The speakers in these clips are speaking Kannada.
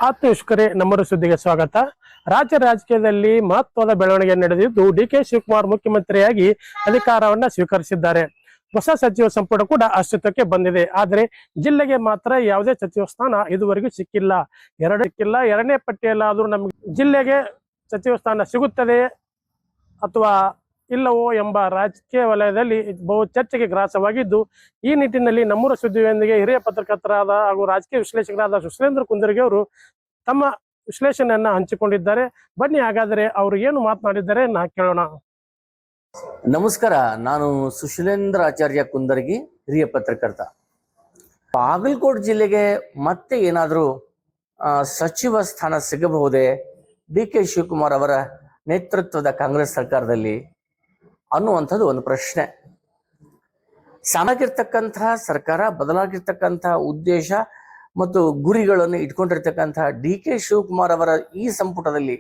ಆತ್ಮೀಷ್ಕರೇ ನಮ್ಮರ ಸುದ್ದಿಗೆ ಸ್ವಾಗತ. ರಾಜ್ಯ ರಾಜಕೀಯದಲ್ಲಿ ಮಹತ್ವದ ಬೆಳವಣಿಗೆ ನಡೆದಿದ್ದು ಡಿ.ಕೆ. ಶಿವಕುಮಾರ್ ಮುಖ್ಯಮಂತ್ರಿಯಾಗಿ ಅಧಿಕಾರವನ್ನ ಸ್ವೀಕರಿಸಿದ್ದಾರೆ. ಹೊಸ ಸಚಿವ ಸಂಪುಟ ಕೂಡ ಅಸ್ತಿತ್ವಕ್ಕೆ ಬಂದಿದೆ. ಆದರೆ ಜಿಲ್ಲೆಗೆ ಮಾತ್ರ ಯಾವುದೇ ಸಚಿವ ಸ್ಥಾನ ಇದುವರೆಗೂ ಸಿಕ್ಕಿಲ್ಲ. ಎರಡನೇ ಪಟ್ಟಿಯಲ್ಲಾದ್ರೂ ನಮ್ಗೆ ಜಿಲ್ಲೆಗೆ ಸಚಿವ ಸ್ಥಾನ ಸಿಗುತ್ತದೆ ಅಥವಾ ಇಲ್ಲವೋ ಎಂಬ ರಾಜಕೀಯ ವಲಯದಲ್ಲಿ ಬಹು ಚರ್ಚೆಗೆ ಗ್ರಾಸವಾಗಿದ್ದು, ಈ ನಿಟ್ಟಿನಲ್ಲಿ ನಮ್ಮೂರ ಸುದ್ದಿಯೊಂದಿಗೆ ಹಿರಿಯ ಪತ್ರಕರ್ತರಾದ ಹಾಗೂ ರಾಜಕೀಯ ವಿಶ್ಲೇಷಕರಾದ ಸುಶೀಲೇಂದ್ರ ಕುಂದರ್ಗಿ ಅವರು ತಮ್ಮ ವಿಶ್ಲೇಷಣೆಯನ್ನ ಹಂಚಿಕೊಂಡಿದ್ದಾರೆ. ಬನ್ನಿ ಹಾಗಾದರೆ ಅವರು ಏನು ಮಾತನಾಡಿದ್ದಾರೆ ನಾ ಕೇಳೋಣ. ನಮಸ್ಕಾರ, ನಾನು ಸುಶೀಲೇಂದ್ರ ಆಚಾರ್ಯ ಕುಂದರ್ಗಿ, ಹಿರಿಯ ಪತ್ರಕರ್ತ. ಬಾಗಲಕೋಟೆ ಜಿಲ್ಲೆಗೆ ಮತ್ತೆ ಏನಾದರೂ ಸಚಿವ ಸ್ಥಾನ ಸಿಗಬಹುದೇ ಡಿ.ಕೆ. ಶಿವಕುಮಾರ್ ಅವರ ನೇತೃತ್ವದ ಕಾಂಗ್ರೆಸ್ ಸರ್ಕಾರದಲ್ಲಿ ಅನ್ನುವಂಥದ್ದು ಒಂದು ಪ್ರಶ್ನೆ. ಸಾಮಾಗಿರ್ತಕ್ಕಂತಹ ಸರ್ಕಾರ, ಬದಲಾಗಿರ್ತಕ್ಕಂತಹ ಉದ್ದೇಶ ಮತ್ತು ಗುರಿಗಳನ್ನು ಇಟ್ಕೊಂಡಿರ್ತಕ್ಕಂತಹ ಡಿ.ಕೆ. ಶಿವಕುಮಾರ್ ಅವರ ಈ ಸಂಪುಟದಲ್ಲಿ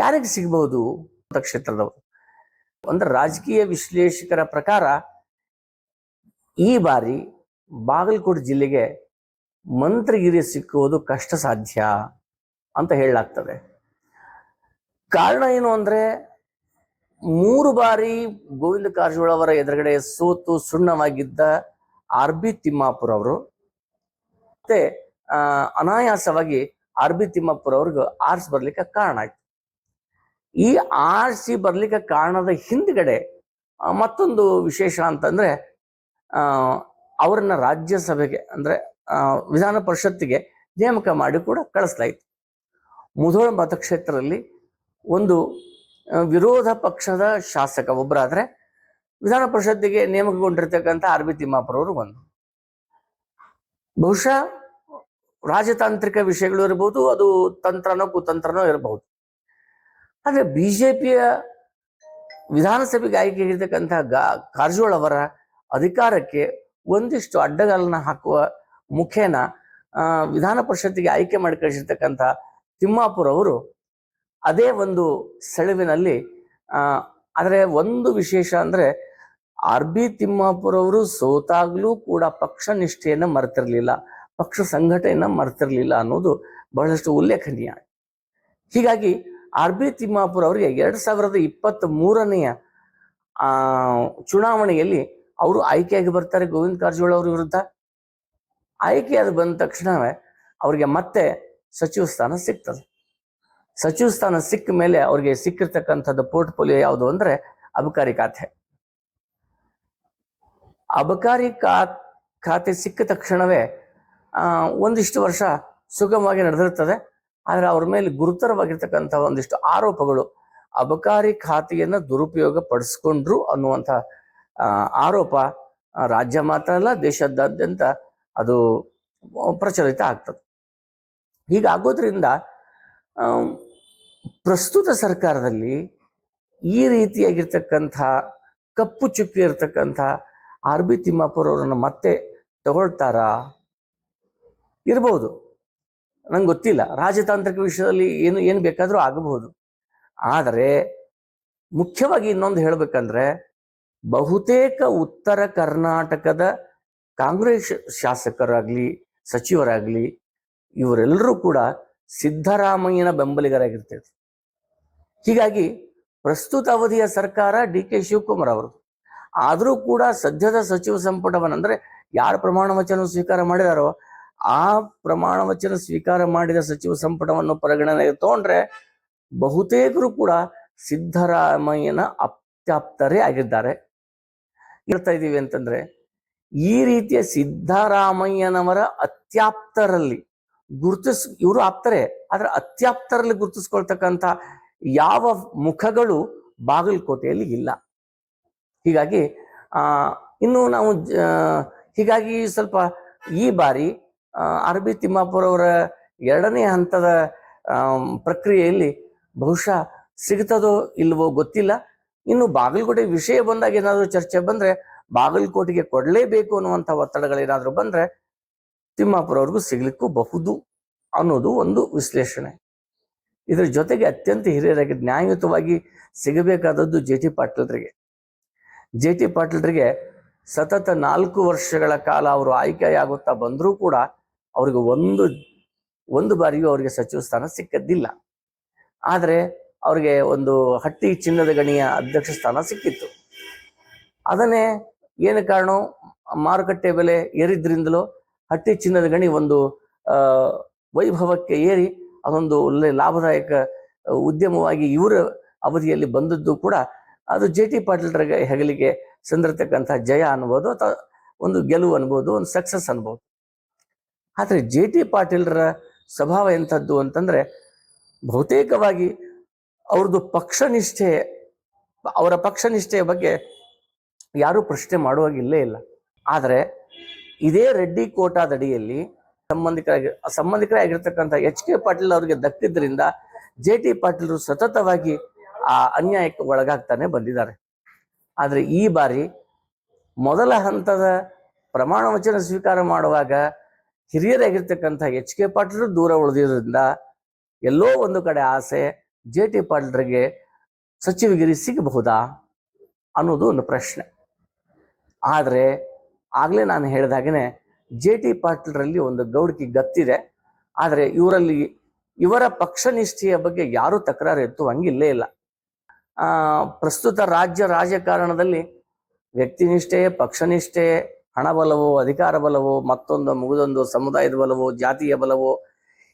ಯಾರಿಗೆ ಸಿಗಬಹುದು ಕ್ಷೇತ್ರದವರು ಅಂದ್ರೆ ರಾಜಕೀಯ ವಿಶ್ಲೇಷಕರ ಪ್ರಕಾರ ಈ ಬಾರಿ ಬಾಗಲಕೋಟೆ ಜಿಲ್ಲೆಗೆ ಮಂತ್ರಿಗಿರಿ ಸಿಕ್ಕುವುದು ಕಷ್ಟ ಸಾಧ್ಯ ಅಂತ ಹೇಳಲಾಗ್ತದೆ. ಕಾರಣ ಏನು ಅಂದ್ರೆ 3 ಬಾರಿ ಗೋವಿಂದ ಕಾರಜೋಳ ಅವರ ಎದುರುಗಡೆ ಸೋತು ಸುಣ್ಣವಾಗಿದ್ದ ಆರ್.ಬಿ. ತಿಮ್ಮಾಪುರ್ ಅವರು ಮತ್ತೆ ಅನಾಯಾಸವಾಗಿ ಆರ್.ಬಿ. ತಿಮ್ಮಾಪುರ್ ಅವ್ರಿಗೆ ಆರ್ಸಿ ಬರ್ಲಿಕ್ಕೆ ಕಾರಣ ಆಯ್ತು. ಈ ಆರ್ಸಿ ಬರ್ಲಿಕ್ಕೆ ಕಾರಣದ ಹಿಂದ್ಗಡೆ ಮತ್ತೊಂದು ವಿಶೇಷ ಅಂತಂದ್ರೆ ಅವರನ್ನ ರಾಜ್ಯಸಭೆಗೆ ಅಂದ್ರೆ ವಿಧಾನ ಪರಿಷತ್ತಿಗೆ ನೇಮಕ ಮಾಡಿ ಕೂಡ ಕಳಿಸ್ಲಾಯ್ತು. ಮುಧೋಳ ಮತಕ್ಷೇತ್ರದಲ್ಲಿ ಒಂದು ವಿರೋಧ ಪಕ್ಷದ ಶಾಸಕ ಒಬ್ಬರಾದ್ರೆ ವಿಧಾನ ಪರಿಷತ್ತಿಗೆ ನೇಮಕಗೊಂಡಿರ್ತಕ್ಕಂಥ ಆರ್.ಬಿ. ತಿಮ್ಮಾಪುರ ಅವರು ಒಂದು. ಬಹುಶಃ ರಾಜತಾಂತ್ರಿಕ ವಿಷಯಗಳು ಇರಬಹುದು, ಅದು ತಂತ್ರನೋ ಕುತಂತ್ರನೋ ಇರಬಹುದು. ಆದ್ರೆ ಬಿಜೆಪಿಯ ವಿಧಾನಸಭೆಗೆ ಆಯ್ಕೆ ಆಗಿರ್ತಕ್ಕಂಥ ಕಾರಜೋಳ ಅವರ ಅಧಿಕಾರಕ್ಕೆ ಒಂದಿಷ್ಟು ಅಡ್ಡಗಾಲನ್ನ ಹಾಕುವ ಮುಖೇನ ವಿಧಾನ ಪರಿಷತ್ತಿಗೆ ಆಯ್ಕೆ ಮಾಡಿ ಕಳಿಸಿರ್ತಕ್ಕಂಥ ತಿಮ್ಮಾಪುರ್ ಅವರು ಅದೇ ಒಂದು ಸೆಳವಿನಲ್ಲಿ ಆದರೆ ಒಂದು ವಿಶೇಷ ಅಂದ್ರೆ ಆರ್.ಬಿ. ತಿಮ್ಮಾಪುರ್ ಅವರು ಸೋತಾಗ್ಲೂ ಕೂಡ ಪಕ್ಷ ನಿಷ್ಠೆಯನ್ನ ಮರೆತಿರ್ಲಿಲ್ಲ, ಪಕ್ಷ ಸಂಘಟನೆಯನ್ನ ಮರೆತಿರ್ಲಿಲ್ಲ ಅನ್ನೋದು ಬಹಳಷ್ಟು ಉಲ್ಲೇಖನೀಯ. ಹೀಗಾಗಿ ಆರ್.ಬಿ. ತಿಮ್ಮಾಪುರ್ ಅವರಿಗೆ 2023ನೇ ಚುನಾವಣೆಯಲ್ಲಿ ಅವರು ಆಯ್ಕೆಯಾಗಿ ಬರ್ತಾರೆ ಗೋವಿಂದ ಕಾರಜೋಳ ಅವ್ರ ವಿರುದ್ಧ. ಆಯ್ಕೆಯಾದ ಬಂದ ತಕ್ಷಣವೇ ಅವರಿಗೆ ಮತ್ತೆ ಸಚಿವ ಸ್ಥಾನ ಸಿಗ್ತದೆ. ಸಚಿವ ಸ್ಥಾನ ಸಿಕ್ಕ ಮೇಲೆ ಅವ್ರಿಗೆ ಸಿಕ್ಕಿರ್ತಕ್ಕಂಥದ್ದು ಪೋರ್ಟ್ಫೋಲಿಯೋ ಯಾವುದು ಅಂದ್ರೆ ಅಬಕಾರಿ ಖಾತೆ. ಅಬಕಾರಿ ಖಾತೆ ಸಿಕ್ಕ ತಕ್ಷಣವೇ ಒಂದಿಷ್ಟು ವರ್ಷ ಸುಗಮವಾಗಿ ನಡೆದಿರ್ತದೆ. ಆದ್ರೆ ಅವ್ರ ಮೇಲೆ ಗುರುತರವಾಗಿರ್ತಕ್ಕಂಥ ಒಂದಿಷ್ಟು ಆರೋಪಗಳು, ಅಬಕಾರಿ ಖಾತೆಯನ್ನ ದುರುಪಯೋಗ ಪಡಿಸ್ಕೊಂಡ್ರು ಅನ್ನುವಂಥ ಆರೋಪ ರಾಜ್ಯ ಮಾತ್ರ ಅಲ್ಲ ದೇಶದಾದ್ಯಂತ ಅದು ಪ್ರಚಲಿತ ಆಗ್ತದೆ. ಹೀಗಾಗೋದ್ರಿಂದ ಪ್ರಸ್ತುತ ಸರ್ಕಾರದಲ್ಲಿ ಈ ರೀತಿಯಾಗಿರ್ತಕ್ಕಂಥ ಕಪ್ಪು ಚುಕ್ಕಿ ಇರ್ತಕ್ಕಂಥ ಆರ್.ಬಿ. ತಿಮ್ಮಾಪುರ್ ಅವರನ್ನು ಮತ್ತೆ ತಗೊಳ್ತಾರಾ ಇರಬಹುದು, ನಂಗೆ ಗೊತ್ತಿಲ್ಲ. ರಾಜತಾಂತ್ರಿಕ ವಿಷಯದಲ್ಲಿ ಏನು ಬೇಕಾದರೂ ಆಗಬಹುದು. ಆದರೆ ಮುಖ್ಯವಾಗಿ ಇನ್ನೊಂದು ಹೇಳ್ಬೇಕಂದ್ರೆ ಬಹುತೇಕ ಉತ್ತರ ಕರ್ನಾಟಕದ ಕಾಂಗ್ರೆಸ್ ಶಾಸಕರಾಗ್ಲಿ ಸಚಿವರಾಗ್ಲಿ ಇವರೆಲ್ಲರೂ ಕೂಡ ಸಿದ್ದರಾಮಯ್ಯನ ಬೆಂಬಲಿಗರಾಗಿರ್ತಾರೆ. ಹೀಗಾಗಿ ಪ್ರಸ್ತುತ ಅವಧಿಯ ಸರ್ಕಾರ ಡಿ.ಕೆ. ಶಿವಕುಮಾರ್ ಅವರು ಆದರೂ ಕೂಡ ಸದ್ಯದ ಸಚಿವ ಸಂಪುಟವನ್ನಂದ್ರೆ ಯಾರು ಪ್ರಮಾಣ ವಚನ ಸ್ವೀಕಾರ ಮಾಡಿದಾರೋ ಆ ಪ್ರಮಾಣ ವಚನ ಸ್ವೀಕಾರ ಮಾಡಿದ ಸಚಿವ ಸಂಪುಟವನ್ನು ಪರಿಗಣನೆಗೆ ತಗೊಂಡ್ರೆ ಬಹುತೇಕರು ಕೂಡ ಸಿದ್ದರಾಮಯ್ಯನ ಅತ್ಯಾಪ್ತರೇ ಆಗಿದ್ದಾರೆ. ಹೇಳ್ತಾ ಇದ್ದೀವಿ ಅಂತಂದ್ರೆ ಈ ರೀತಿಯ ಸಿದ್ದರಾಮಯ್ಯನವರ ಅತ್ಯಾಪ್ತರಲ್ಲಿ ಇವರು ಆಪ್ತರೆ, ಆದ್ರೆ ಅತ್ಯಾಪ್ತರಲ್ಲಿ ಗುರುತಿಸ್ಕೊಳ್ತಕ್ಕಂಥ ಯಾವ ಮುಖಗಳು ಬಾಗಲಕೋಟೆಯಲ್ಲಿ ಇಲ್ಲ. ಹೀಗಾಗಿ ಇನ್ನು ನಾವು ಹೀಗಾಗಿ ಸ್ವಲ್ಪ ಈ ಬಾರಿ ಆರ್.ಬಿ. ತಿಮ್ಮಾಪುರ್ ಅವರ 2ನೇ ಹಂತದ ಪ್ರಕ್ರಿಯೆಯಲ್ಲಿ ಬಹುಶಃ ಸಿಗ್ತದೋ ಇಲ್ವೋ ಗೊತ್ತಿಲ್ಲ. ಇನ್ನು ಬಾಗಲಕೋಟೆ ವಿಷಯ ಬಂದಾಗ ಏನಾದರೂ ಚರ್ಚೆ ಬಂದ್ರೆ ಬಾಗಲಕೋಟೆಗೆ ಕೊಡಲೇಬೇಕು ಅನ್ನುವಂಥ ಒತ್ತಡಗಳೇನಾದರೂ ಬಂದ್ರೆ ತಿಮ್ಮಾಪುರ್ ಅವ್ರಿಗೂ ಸಿಗ್ಲಿಕ್ಕೂ ಬಹುದು ಅನ್ನೋದು ಒಂದು ವಿಶ್ಲೇಷಣೆ. ಇದರ ಜೊತೆಗೆ ಅತ್ಯಂತ ಹಿರಿಯರಾಗಿ ನ್ಯಾಯಯುತವಾಗಿ ಸಿಗಬೇಕಾದದ್ದು ಜೆ.ಟಿ. ಪಾಟೀಲ್ರಿಗೆ ಸತತ 4 ವರ್ಷಗಳ ಕಾಲ ಅವರು ಆಯ್ಕೆಯಾಗುತ್ತಾ ಬಂದರೂ ಕೂಡ ಅವ್ರಿಗೆ ಒಂದು ಒಂದು ಬಾರಿಯೂ ಅವರಿಗೆ ಸಚಿವ ಸ್ಥಾನ ಸಿಕ್ಕದ್ದಿಲ್ಲ. ಆದರೆ ಅವ್ರಿಗೆ ಒಂದು ಹಟ್ಟಿ ಚಿನ್ನದ ಗಣಿಯ ಅಧ್ಯಕ್ಷ ಸ್ಥಾನ ಸಿಕ್ಕಿತ್ತು. ಅದನ್ನೇ ಏನು ಕಾರಣ, ಮಾರುಕಟ್ಟೆ ಬೆಲೆ ಏರಿದ್ರಿಂದಲೋ ಹಟ್ಟಿ ಚಿನ್ನದ ಗಣಿ ಒಂದು ವೈಭವಕ್ಕೆ ಏರಿ ಅದೊಂದು ಒಳ್ಳೆ ಲಾಭದಾಯಕ ಉದ್ಯಮವಾಗಿ ಇವರ ಅವಧಿಯಲ್ಲಿ ಬಂದದ್ದು ಕೂಡ ಅದು JT ಪಾಟೀಲ್ರ ಹೆಗಲಿಗೆ ಸಂದಿರತಕ್ಕಂಥ ಜಯ ಅನ್ಬೋದು, ಅಥವಾ ಒಂದು ಗೆಲುವು ಅನ್ಬೋದು, ಒಂದು ಸಕ್ಸಸ್ ಅನ್ಬೋದು. ಆದರೆ JT ಪಾಟೀಲ್ರ ಸ್ವಭಾವ ಎಂಥದ್ದು ಅಂತಂದ್ರೆ, ಬಹುತೇಕವಾಗಿ ಅವ್ರದ್ದು ಅವರ ಪಕ್ಷನಿಷ್ಠೆಯ ಬಗ್ಗೆ ಯಾರೂ ಪ್ರಶ್ನೆ ಮಾಡುವಾಗಿಲ್ಲೇ ಇಲ್ಲ. ಆದರೆ ಇದೇ ರೆಡ್ಡಿ ಕೋಟಾದಡಿಯಲ್ಲಿ ಸಂಬಂಧಿಕರೇ ಆಗಿರ್ತಕ್ಕಂಥ HK ಪಾಟೀಲ್ ಅವರಿಗೆ ದಕ್ಕಿದ್ರಿಂದ JT ಪಾಟೀಲರು ಸತತವಾಗಿ ಆ ಅನ್ಯಾಯಕ್ಕೆ ಒಳಗಾಗ್ತಾನೆ ಬಂದಿದ್ದಾರೆ. ಆದರೆ ಈ ಬಾರಿ ಮೊದಲ ಹಂತದ ಪ್ರಮಾಣ ವಚನ ಸ್ವೀಕಾರ ಮಾಡುವಾಗ ಹಿರಿಯರಾಗಿರ್ತಕ್ಕಂಥ HK ಪಾಟೀಲರು ದೂರ ಉಳಿದಿರೋದ್ರಿಂದ ಎಲ್ಲೋ ಒಂದು ಕಡೆ ಆಸೆ JT ಪಾಟೀಲರಿಗೆ ಸಚಿವಗಿರಿ ಸಿಗಬಹುದಾ ಅನ್ನೋದು ಒಂದು ಪ್ರಶ್ನೆ. ಆದರೆ ಆಗ್ಲೇ ನಾನು ಹೇಳಿದಾಗನೇ JT ಪಾಟೀಲರಲ್ಲಿ ಒಂದು ಗೌಡಿಕೆ ಗತ್ತಿದೆ. ಆದರೆ ಇವರ ಪಕ್ಷನಿಷ್ಠೆಯ ಬಗ್ಗೆ ಯಾರೂ ತಕರಾರು ಎತ್ತುವಂಗಿಲ್ಲೇ ಇಲ್ಲ. ಪ್ರಸ್ತುತ ರಾಜಕಾರಣದಲ್ಲಿ ವ್ಯಕ್ತಿನಿಷ್ಠೆ, ಪಕ್ಷನಿಷ್ಠೆ, ಹಣ ಬಲವೋ, ಅಧಿಕಾರ ಬಲವೋ, ಮತ್ತೊಂದು ಮುಗಿದೊಂದು ಸಮುದಾಯದ ಬಲವೋ, ಜಾತಿಯ ಬಲವೋ,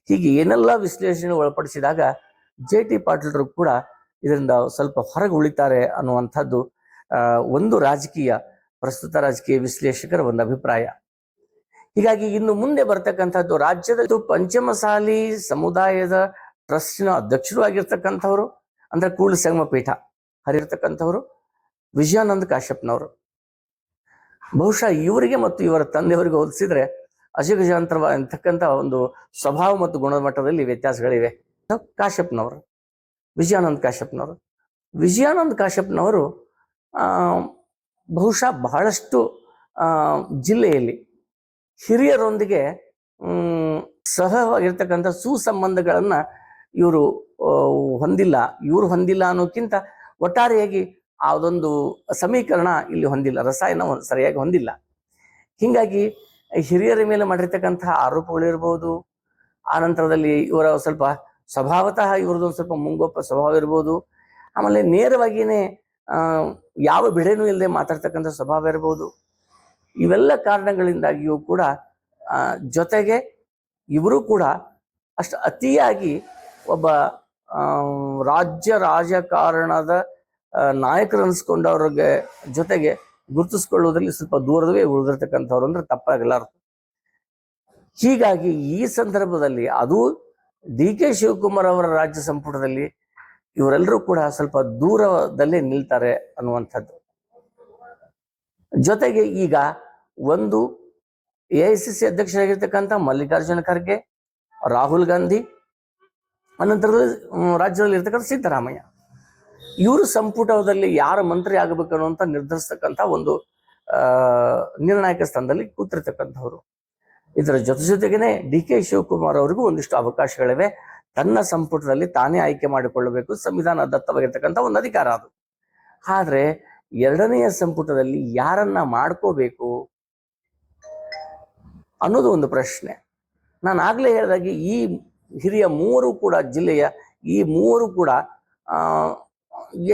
ಹೀಗೆ ಏನೆಲ್ಲ ವಿಶ್ಲೇಷಣೆ ಒಳಪಡಿಸಿದಾಗ JT ಪಾಟೀಲರು ಕೂಡ ಇದರಿಂದ ಸ್ವಲ್ಪ ಹೊರಗೆ ಉಳಿತಾರೆ ಅನ್ನುವಂಥದ್ದು ಒಂದು ಪ್ರಸ್ತುತ ರಾಜಕೀಯ ವಿಶ್ಲೇಷಕರ ಒಂದು ಅಭಿಪ್ರಾಯ. ಹೀಗಾಗಿ ಇನ್ನು ಮುಂದೆ ಬರ್ತಕ್ಕಂಥದ್ದು ರಾಜ್ಯದ ಪಂಚಮಸಾಲಿ ಸಮುದಾಯದ ಟ್ರಸ್ಟಿನ ಅಧ್ಯಕ್ಷರು ಆಗಿರ್ತಕ್ಕಂಥವ್ರು, ಅಂದ್ರೆ ಕೂಡಲ ಸಂಗಮ ಪೀಠ ಹರಿರ್ತಕ್ಕಂಥವ್ರು ವಿಜಯಾನಂದ ಕಾಶ್ಯಪ್ನವರು. ಬಹುಶಃ ಇವರಿಗೆ ಮತ್ತು ಇವರ ತಂದೆಯವರಿಗೆ ಹೋಲಿಸಿದ್ರೆ ಅಜಗಜಾಂತರ ಅಂತಕ್ಕಂಥ ಒಂದು ಸ್ವಭಾವ ಮತ್ತು ಗುಣಮಟ್ಟದಲ್ಲಿ ವ್ಯತ್ಯಾಸಗಳಿವೆ. ಕಾಶ್ಯಪ್ನವರು, ವಿಜಯಾನಂದ ಕಾಶ್ಯಪ್ನವರು ಬಹುಶಃ ಬಹಳಷ್ಟು ಜಿಲ್ಲೆಯಲ್ಲಿ ಹಿರಿಯರೊಂದಿಗೆ ಸಹವಾಗಿರ್ತಕ್ಕಂಥ ಸುಸಂಬಂಧಗಳನ್ನ ಇವರು ಹೊಂದಿಲ್ಲ ಅನ್ನೋಕ್ಕಿಂತ ಒಟ್ಟಾರೆಯಾಗಿ ಅದೊಂದು ಸಮೀಕರಣ ಇಲ್ಲಿ ಹೊಂದಿಲ್ಲ, ರಸಾಯನ ಸರಿಯಾಗಿ ಹೊಂದಿಲ್ಲ. ಹೀಗಾಗಿ ಹಿರಿಯರ ಮೇಲೆ ಮಾಡಿರ್ತಕ್ಕಂತಹ ಆರೋಪಗಳಿರ್ಬೋದು, ಆ ನಂತರದಲ್ಲಿ ಇವರ ಸ್ವಲ್ಪ ಸ್ವಭಾವತಃ ಇವ್ರದ್ದೊಂದು ಸ್ವಲ್ಪ ಮುಂಗೋಪ ಸ್ವಭಾವ ಇರ್ಬೋದು, ಆಮೇಲೆ ನೇರವಾಗಿಯೇ ಯಾವ ಬಿಡೆನೂ ಇಲ್ಲದೆ ಮಾತಾಡ್ತಕ್ಕಂಥ ಸ್ವಭಾವ ಇರ್ಬೋದು. ಇವೆಲ್ಲ ಕಾರಣಗಳಿಂದಾಗಿಯೂ ಕೂಡ ಜೊತೆಗೆ ಇವರು ಕೂಡ ಅಷ್ಟು ಅತಿಯಾಗಿ ಒಬ್ಬ ರಾಜ್ಯ ರಾಜಕಾರಣದ ನಾಯಕರು ಅನಿಸ್ಕೊಂಡವ್ರಿಗೆ ಜೊತೆಗೆ ಗುರುತಿಸ್ಕೊಳ್ಳೋದ್ರಲ್ಲಿ ಸ್ವಲ್ಪ ದೂರದವೇ ಉಳಿದಿರ್ತಕ್ಕಂಥವ್ರು ಅಂದ್ರೆ ತಪ್ಪಾಗಲಾರದು. ಹೀಗಾಗಿ ಈ ಸಂದರ್ಭದಲ್ಲಿ ಅದು DK ಶಿವಕುಮಾರ್ ಅವರ ರಾಜ್ಯ ಸಂಪುಟದಲ್ಲಿ ಇವರೆಲ್ಲರೂ ಕೂಡ ಸ್ವಲ್ಪ ದೂರದಲ್ಲೇ ನಿಲ್ತಾರೆ ಅನ್ನುವಂಥದ್ದು. ಜೊತೆಗೆ ಈಗ ಒಂದು AICC ಅಧ್ಯಕ್ಷರಾಗಿರ್ತಕ್ಕಂಥ ಮಲ್ಲಿಕಾರ್ಜುನ ಖರ್ಗೆ, ರಾಹುಲ್ ಗಾಂಧಿ, ಅನಂತರದಲ್ಲಿ ರಾಜ್ಯದಲ್ಲಿ ಇರ್ತಕ್ಕಂಥ ಸಿದ್ದರಾಮಯ್ಯ, ಇವರು ಸಂಪುಟದಲ್ಲಿ ಯಾರ ಮಂತ್ರಿ ಆಗಬೇಕು ಅನ್ನುವಂಥ ನಿರ್ಧರಿಸ್ತಕ್ಕಂಥ ಒಂದು ನಿರ್ಣಾಯಕ ಸ್ಥಾನದಲ್ಲಿ ಕೂತಿರ್ತಕ್ಕಂಥವ್ರು. ಇದರ ಜೊತೆಗೇನೆ DK ಶಿವಕುಮಾರ್ ಅವರಿಗೂ ಒಂದಿಷ್ಟು ಅವಕಾಶಗಳಿವೆ. ತನ್ನ ಸಂಪುಟದಲ್ಲಿ ತಾನೇ ಆಯ್ಕೆ ಮಾಡಿಕೊಳ್ಳಬೇಕು, ಸಂವಿಧಾನ ದತ್ತವಾಗಿರ್ತಕ್ಕಂಥ ಒಂದು ಅಧಿಕಾರ ಅದು. ಆದ್ರೆ ಎರಡನೆಯ ಸಂಪುಟದಲ್ಲಿ ಯಾರನ್ನ ಮಾಡ್ಕೋಬೇಕು ಅನ್ನೋದು ಒಂದು ಪ್ರಶ್ನೆ. ನಾನು ಆಗ್ಲೇ ಹೇಳಿದಾಗೆ ಈ ಹಿರಿಯ ಮೂವರು ಕೂಡ ಜಿಲ್ಲೆಯ ಈ ಮೂವರು ಕೂಡ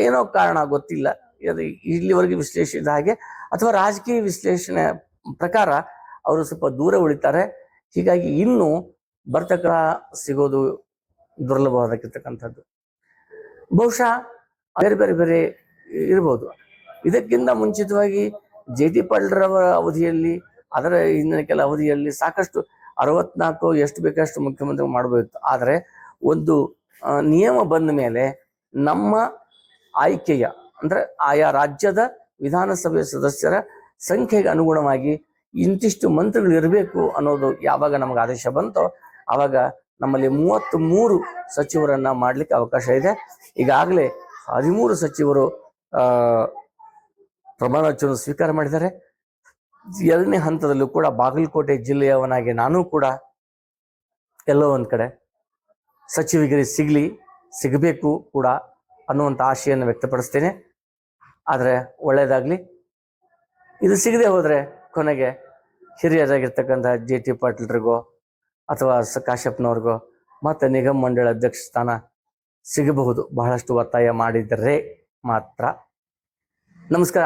ಏನೋ ಕಾರಣ ಗೊತ್ತಿಲ್ಲ, ಇಲ್ಲಿವರೆಗೆ ವಿಶ್ಲೇಷಿಸಿದ ಹಾಗೆ ಅಥವಾ ರಾಜಕೀಯ ವಿಶ್ಲೇಷಣೆ ಪ್ರಕಾರ ಅವರು ಸ್ವಲ್ಪ ದೂರ ಉಳಿತಾರೆ. ಹೀಗಾಗಿ ಇನ್ನು ಬರ್ತಕ್ಕ ಸಿಗೋದು ದುರ್ಲಭವಾಗಿರ್ತಕ್ಕಂಥದ್ದು. ಬಹುಶಃ ಬೇರೆ ಇರ್ಬೋದು. ಇದಕ್ಕಿಂತ ಮುಂಚಿತವಾಗಿ JT ಪಾಟೀಲ್ರವರ ಅವಧಿಯಲ್ಲಿ, ಅದರ ಹಿಂದಿನ ಕೆಲ ಅವಧಿಯಲ್ಲಿ ಸಾಕಷ್ಟು 64 ಎಷ್ಟು ಬೇಕಷ್ಟು ಮುಖ್ಯಮಂತ್ರಿ ಮಾಡಬೇಕು. ಆದರೆ ಒಂದು ನಿಯಮ ಬಂದ ಮೇಲೆ ನಮ್ಮ ಆಯ್ಕೆಯ ಅಂದ್ರೆ ಆಯಾ ರಾಜ್ಯದ ವಿಧಾನಸಭೆ ಸದಸ್ಯರ ಸಂಖ್ಯೆಗೆ ಅನುಗುಣವಾಗಿ ಇಂತಿಷ್ಟು ಮಂತ್ರಿಗಳು ಇರಬೇಕು ಅನ್ನೋದು ಯಾವಾಗ ನಮಗೆ ಆದೇಶ ಬಂತೋ ಆವಾಗ ನಮ್ಮಲ್ಲಿ 33 ಸಚಿವರನ್ನ ಮಾಡ್ಲಿಕ್ಕೆ ಅವಕಾಶ ಇದೆ. ಈಗಾಗಲೇ 13 ಸಚಿವರು ಪ್ರಮಾಣ ವಚನ ಸ್ವೀಕಾರ ಮಾಡಿದ್ದಾರೆ. ಎರಡನೇ ಹಂತದಲ್ಲೂ ಕೂಡ ಬಾಗಲಕೋಟೆ ಜಿಲ್ಲೆಯವನಾಗಿ ನಾನು ಕೂಡ ಎಲ್ಲೋ ಒಂದ್ ಕಡೆ ಸಚಿವಗಿರಿ ಸಿಗಬೇಕು ಕೂಡ ಅನ್ನುವಂಥ ಆಶೆಯನ್ನು ವ್ಯಕ್ತಪಡಿಸ್ತೇನೆ. ಆದರೆ ಒಳ್ಳೇದಾಗ್ಲಿ. ಇದು ಸಿಗದೆ ಹೋದ್ರೆ ಕೊನೆಗೆ ಹಿರಿಯರಾಗಿರ್ತಕ್ಕಂಥ JT ಪಾಟೀಲ್ರಿಗೋ ಅಥವಾ ಕಾಶ್ಯಪ್ನವ್ರಿಗೋ ಮತ್ತೆ ನಿಗಮ ಮಂಡಳ ಅಧ್ಯಕ್ಷ ಸ್ಥಾನ ಸಿಗಬಹುದು, ಬಹಳಷ್ಟು ಒತ್ತಾಯ ಮಾಡಿದರೆ ಮಾತ್ರ. ನಮಸ್ಕಾರ.